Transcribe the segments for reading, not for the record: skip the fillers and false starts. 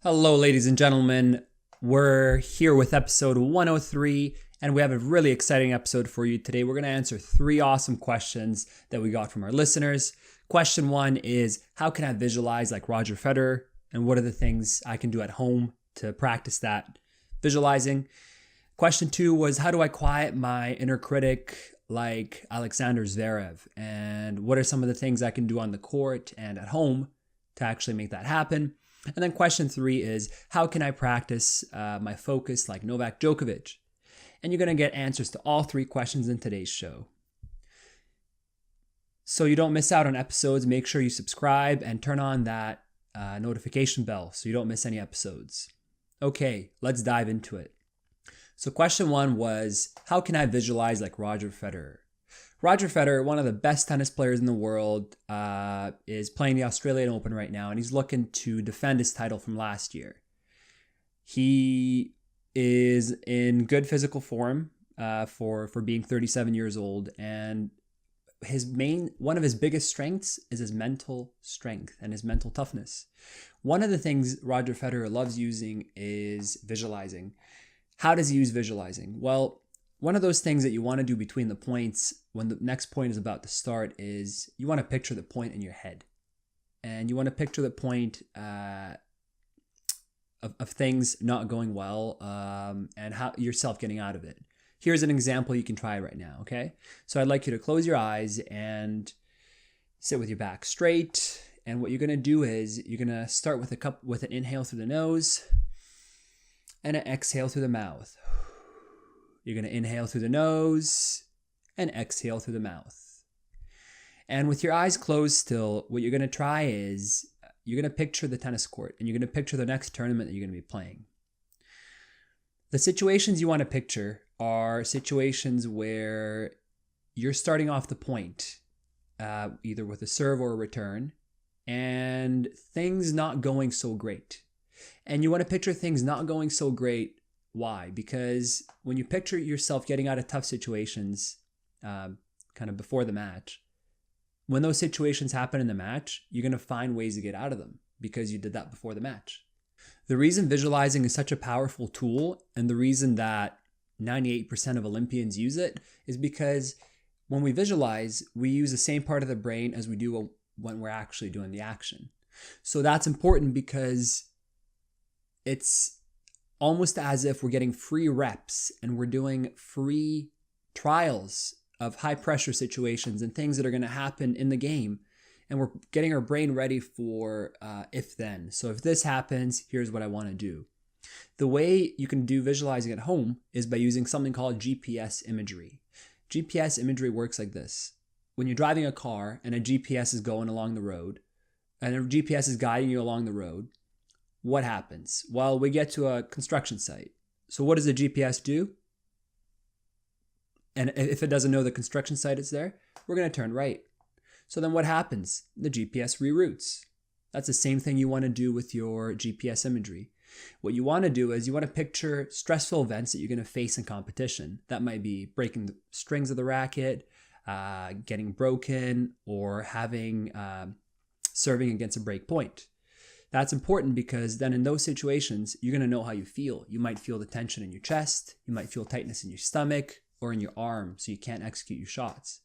Hello, ladies and gentlemen. We're here with episode 103, and we have a really exciting episode for you today. We're going to answer 3 awesome questions that we got from our listeners. Question 1 is, how can I visualize like Roger Federer? And what are the things I can do at home to practice that visualizing? Question 2 was, how do I quiet my inner critic like Alex Zverer? And what are some of the things I can do on the court and at home to actually make that happen? And then question 3 is, how can I practice my focus like Novak Djokovic? And you're going to get answers to all 3 questions in today's show. So you don't miss out on episodes, make sure you subscribe and turn on that notification bell so you don't miss any episodes. Okay, let's dive into it. So question 1 was, how can I visualize like Roger Federer? Roger Federer, one of the best tennis players in the world, is playing the Australian Open right now, and he's looking to defend his title from last year. He is in good physical form for being 37 years old, and one of his biggest strengths is his mental strength and his mental toughness. One of the things Roger Federer loves using is visualizing. How does he use visualizing? Well, one of those things that you want to do between the points when the next point is about to start is you want to picture the point in your head. And you want to picture the point of things not going well and how yourself getting out of it. Here's an example you can try right now, okay? So I'd like you to close your eyes and sit with your back straight. And what you're going to do is you're going to start with an inhale through the nose and an exhale through the mouth. You're going to inhale through the nose and exhale through the mouth. And with your eyes closed still, what you're going to try is you're going to picture the tennis court and you're going to picture the next tournament that you're going to be playing. The situations you want to picture are situations where you're starting off the point, either with a serve or a return, and things not going so great. And you want to picture things not going so great. Why? Because when you picture yourself getting out of tough situations kind of before the match, when those situations happen in the match, you're going to find ways to get out of them because you did that before the match. The reason visualizing is such a powerful tool and the reason that 98% of Olympians use it is because when we visualize, we use the same part of the brain as we do when we're actually doing the action. So that's important because it's almost as if we're getting free reps and we're doing free trials of high pressure situations and things that are going to happen in the game. And we're getting our brain ready for if then. So if this happens, here's what I want to do. The way you can do visualizing at home is by using something called GPS imagery. GPS imagery works like this. When you're driving a car and a GPS is going along the road and a GPS is guiding you along the road, what happens? Well, we get to a construction site. So what does the GPS do? And if it doesn't know the construction site is there, we're going to turn right. So then what happens? The GPS reroutes. That's the same thing you want to do with your GPS imagery. What you want to do is you want to picture stressful events that you're going to face in competition. That might be breaking the strings of the racket, getting broken, or having serving against a break point. That's important because then in those situations, you're going to know how you feel. You might feel the tension in your chest. You might feel tightness in your stomach or in your arm, so you can't execute your shots.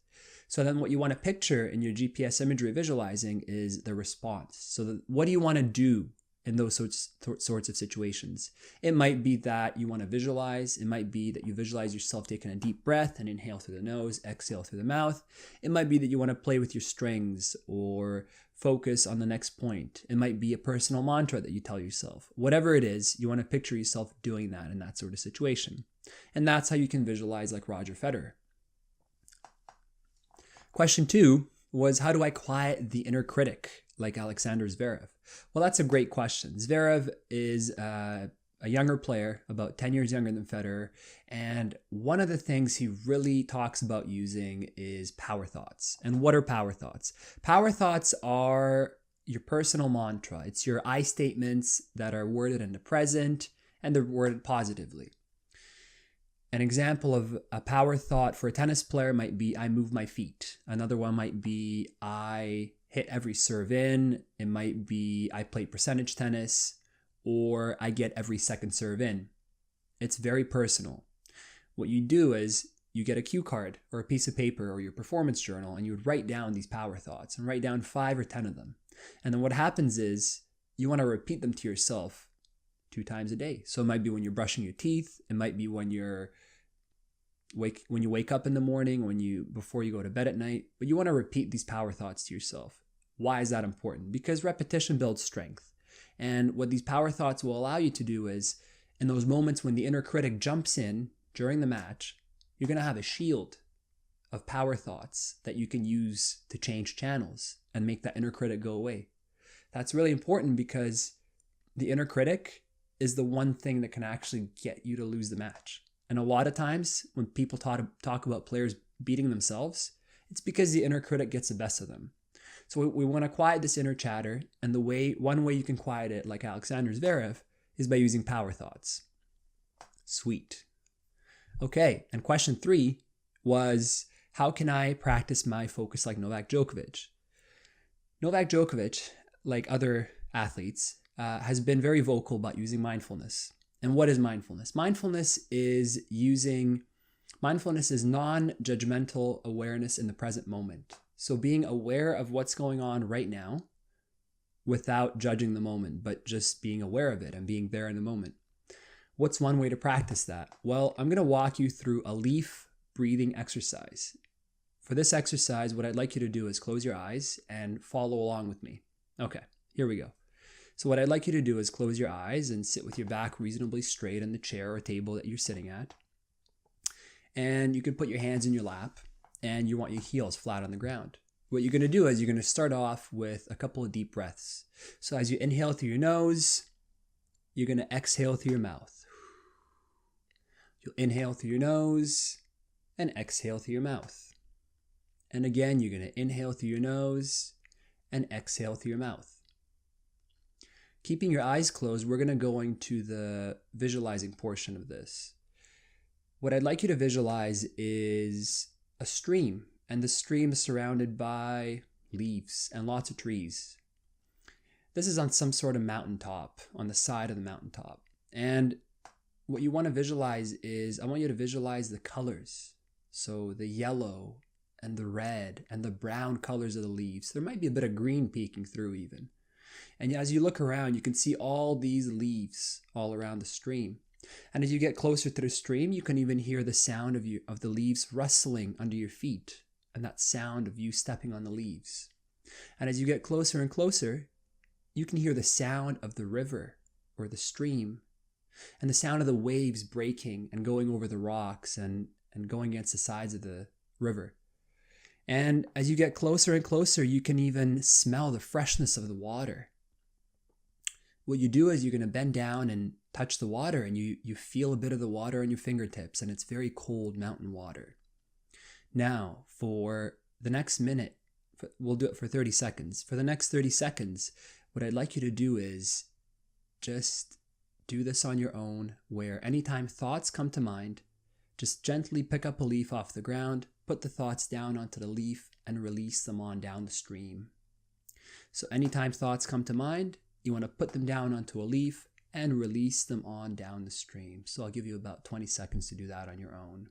So then what you want to picture in your GPS imagery visualizing is the response. So what do you want to do in those sorts of situations? It might be that you want to visualize. It might be that you visualize yourself taking a deep breath and inhale through the nose, exhale through the mouth. It might be that you want to play with your strings or focus on the next point. It might be a personal mantra that you tell yourself. Whatever it is, you want to picture yourself doing that in that sort of situation. And that's how you can visualize like Roger Federer. Question 2 was, how do I quiet the inner critic like Alex Zverer? Well, that's a great question. Zverev is a younger player, about 10 years younger than Federer. And one of the things he really talks about using is power thoughts. And what are power thoughts? Power thoughts are your personal mantra. It's your I statements that are worded in the present and they're worded positively. An example of a power thought for a tennis player might be, I move my feet. Another one might be, I hit every serve in. It might be, I play percentage tennis. or I get every second serve in. It's very personal. What you do is you get a cue card or a piece of paper or your performance journal, and you would write down these power thoughts and write down 5 or 10 of them. And then what happens is you want to repeat them to yourself 2 times a day. So it might be when you're brushing your teeth. It might be when you wake up in the morning, before you go to bed at night. But you want to repeat these power thoughts to yourself. Why is that important? Because repetition builds strength. And what these power thoughts will allow you to do is, in those moments when the inner critic jumps in during the match, you're going to have a shield of power thoughts that you can use to change channels and make that inner critic go away. That's really important because the inner critic is the one thing that can actually get you to lose the match. And a lot of times when people talk about players beating themselves, it's because the inner critic gets the best of them. So we want to quiet this inner chatter, and one way you can quiet it, like Alexander Zverev, is by using power thoughts. Sweet. Okay, and question 3 was, how can I practice my focus like Novak Djokovic? Novak Djokovic, like other athletes, has been very vocal about using mindfulness. And what is mindfulness? Mindfulness is non-judgmental awareness in the present moment. So being aware of what's going on right now without judging the moment, but just being aware of it and being there in the moment. What's one way to practice that? Well, I'm going to walk you through a leaf breathing exercise. For this exercise, what I'd like you to do is close your eyes and follow along with me. Okay, here we go. So what I'd like you to do is close your eyes and sit with your back reasonably straight in the chair or table that you're sitting at. And you can put your hands in your lap, and you want your heels flat on the ground. What you're going to do is you're going to start off with a couple of deep breaths. So as you inhale through your nose, you're going to exhale through your mouth. You'll inhale through your nose and exhale through your mouth. And again, you're going to inhale through your nose and exhale through your mouth. Keeping your eyes closed, we're going to go into the visualizing portion of this. What I'd like you to visualize is a stream, and the stream is surrounded by leaves and lots of trees. This is on some sort of mountaintop, on the side of the mountaintop. And what you want to visualize is, I want you to visualize the colors. So the yellow and the red and the brown colors of the leaves. There might be a bit of green peeking through even. And as you look around, you can see all these leaves all around the stream. And as you get closer to the stream, you can even hear the sound of the leaves rustling under your feet, and that sound of you stepping on the leaves. And as you get closer and closer, you can hear the sound of the river or the stream, and the sound of the waves breaking and going over the rocks and going against the sides of the river. And as you get closer and closer, you can even smell the freshness of the water. What you do is you're going to bend down and touch the water, and you feel a bit of the water on your fingertips, and it's very cold mountain water. Now, for the next minute, we'll do it for 30 seconds. For the next 30 seconds, what I'd like you to do is just do this on your own, where anytime thoughts come to mind, just gently pick up a leaf off the ground, put the thoughts down onto the leaf, and release them on down the stream. So anytime thoughts come to mind, you want to put them down onto a leaf and release them on down the stream. So I'll give you about 20 seconds to do that on your own.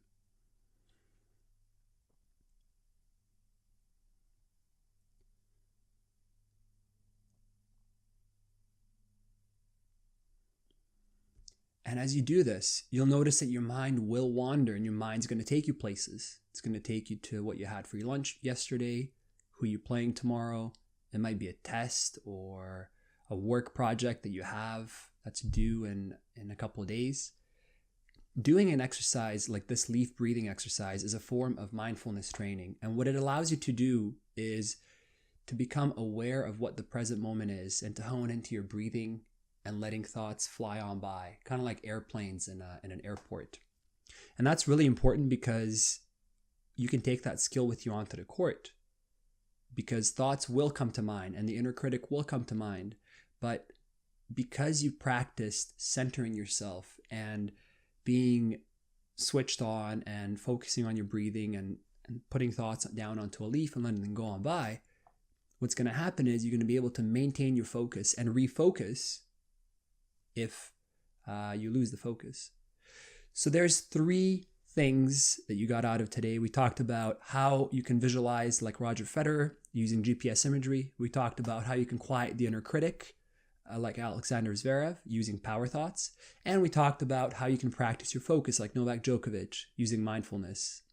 And as you do this, you'll notice that your mind will wander, and your mind's going to take you places. It's going to take you to what you had for your lunch yesterday, who you're playing tomorrow. It might be a test or a work project that you have that's due in a couple of days. Doing an exercise like this leaf breathing exercise is a form of mindfulness training. And what it allows you to do is to become aware of what the present moment is and to hone into your breathing and letting thoughts fly on by, kind of like airplanes in an airport. And that's really important because you can take that skill with you onto the court, because thoughts will come to mind and the inner critic will come to mind. But because you practiced centering yourself and being switched on and focusing on your breathing and putting thoughts down onto a leaf and letting them go on by, what's going to happen is you're going to be able to maintain your focus and refocus if you lose the focus. So there's 3 things that you got out of today. We talked about how you can visualize like Roger Federer using GPS imagery. We talked about how you can quiet the inner critic like Alex Zverer using power thoughts. And we talked about how you can practice your focus like Novak Djokovic using mindfulness.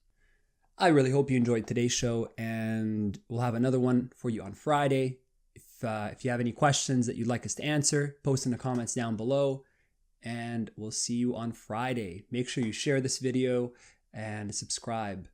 I really hope you enjoyed today's show, and we'll have another one for you on Friday. If you have any questions that you'd like us to answer, post in the comments down below, and we'll see you on Friday. Make sure you share this video and subscribe.